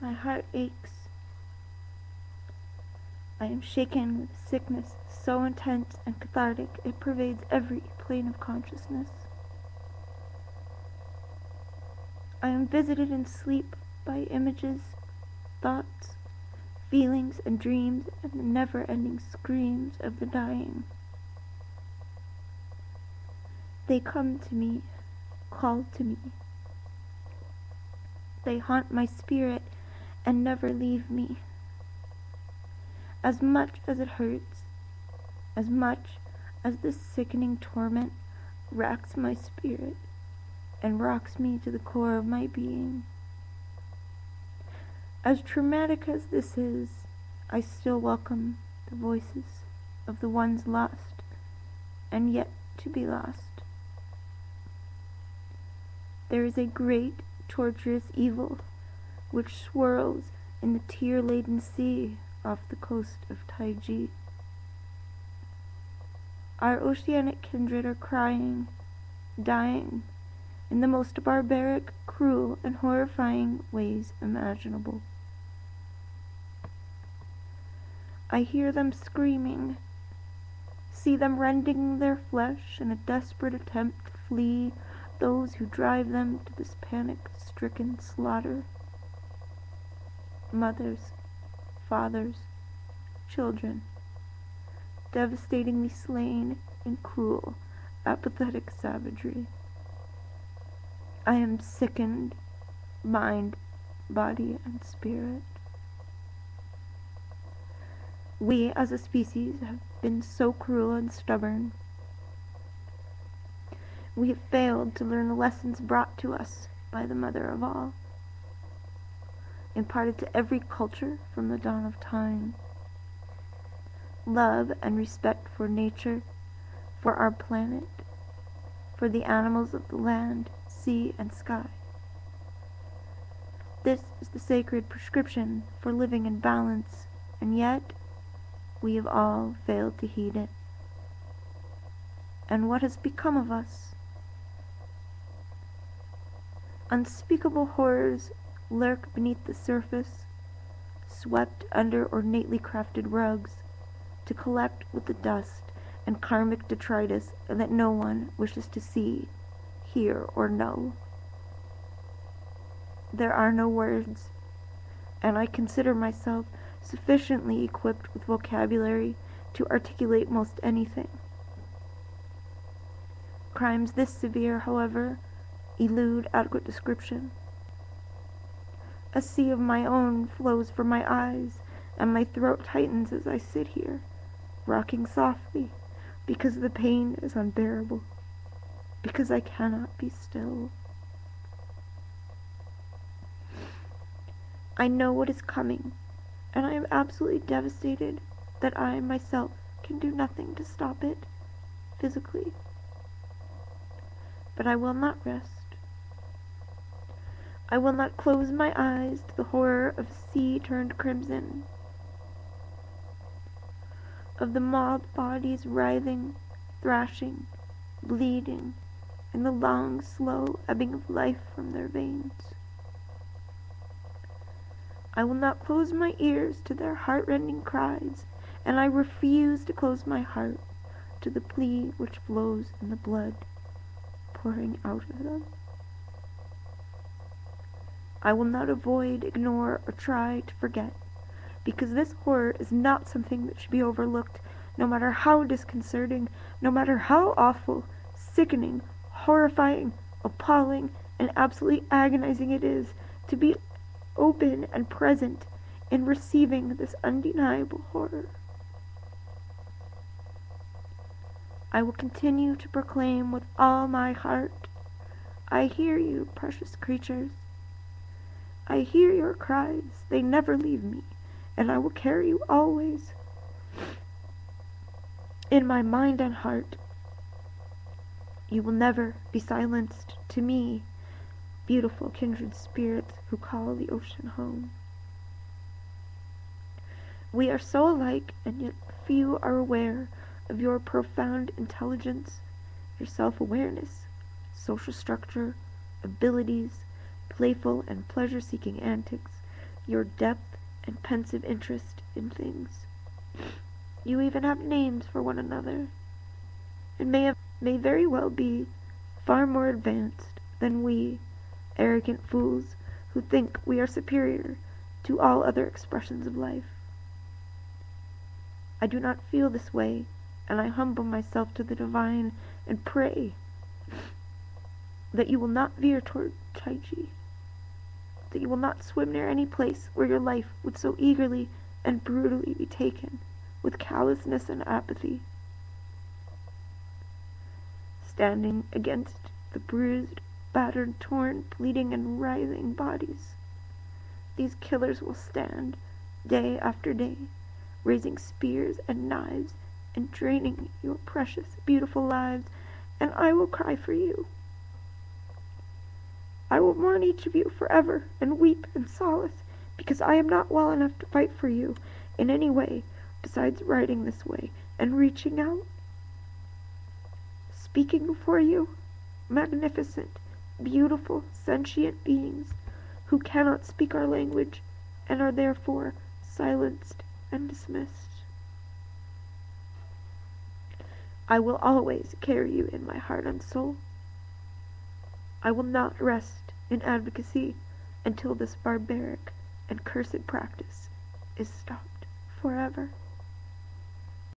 My heart aches. I am shaken with a sickness so intense and cathartic it pervades every plane of consciousness. I am visited in sleep by images, thoughts, feelings, and dreams, and the never-ending screams of the dying. They come to me, call to me. They haunt my spirit and never leave me. As much as it hurts, as much as this sickening torment racks my spirit and rocks me to the core of my being. As traumatic as this is, I still welcome the voices of the ones lost and yet to be lost. There is a great, torturous evil which swirls in the tear-laden sea off the coast of Taiji. Our oceanic kindred are crying, dying, in the most barbaric, cruel, and horrifying ways imaginable. I hear them screaming, see them rending their flesh in a desperate attempt to flee those who drive them to this panic-stricken slaughter. Mothers, fathers, children, devastatingly slain in cruel, apathetic savagery. I am sickened, mind, body, and spirit. We as a species have been so cruel and stubborn. We have failed to learn the lessons brought to us by the mother of all, imparted to every culture from the dawn of time. Love and respect for nature, for our planet, for the animals of the land, sea, and sky. This is the sacred prescription for living in balance, and yet we have all failed to heed it. And what has become of us? Unspeakable horrors lurk beneath the surface, swept under ornately crafted rugs, to collect with the dust and karmic detritus that no one wishes to see, hear, or know. There are no words, and I consider myself sufficiently equipped with vocabulary to articulate most anything. Crimes this severe, however, elude adequate description. A sea of my own flows from my eyes, and my throat tightens as I sit here, rocking softly, because the pain is unbearable, because I cannot be still. I know what is coming, and I am absolutely devastated that I myself can do nothing to stop it, physically. But I will not rest. I will not close my eyes to the horror of a sea turned crimson, of the mobbed bodies writhing, thrashing, bleeding, in the long, slow ebbing of life from their veins. I will not close my ears to their heart-rending cries, and I refuse to close my heart to the plea which flows in the blood pouring out of them. I will not avoid, ignore, or try to forget, because this horror is not something that should be overlooked, no matter how disconcerting, no matter how awful, sickening, horrifying, appalling, and absolutely agonizing it is to be open and present in receiving this undeniable horror. I will continue to proclaim with all my heart, I hear you, precious creatures. I hear your cries, they never leave me, and I will carry you always in my mind and heart. You will never be silenced to me, beautiful kindred spirits who call the ocean home. We are so alike, and yet few are aware of your profound intelligence, your self-awareness, social structure, abilities, playful and pleasure-seeking antics, your depth and pensive interest in things. You even have names for one another, and may very well be far more advanced than we, arrogant fools who think we are superior to all other expressions of life. I do not feel this way, and I humble myself to the divine and pray that you will not veer toward Taiji, that you will not swim near any place where your life would so eagerly and brutally be taken with callousness and apathy. Standing against the bruised, battered, torn, bleeding, and writhing bodies, these killers will stand day after day, raising spears and knives and draining your precious, beautiful lives, and I will cry for you. I will mourn each of you forever and weep and solace, because I am not well enough to fight for you in any way besides writing this way and reaching out. Speaking before you, magnificent, beautiful, sentient beings who cannot speak our language and are therefore silenced and dismissed. I will always carry you in my heart and soul. I will not rest in advocacy until this barbaric and cursed practice is stopped forever.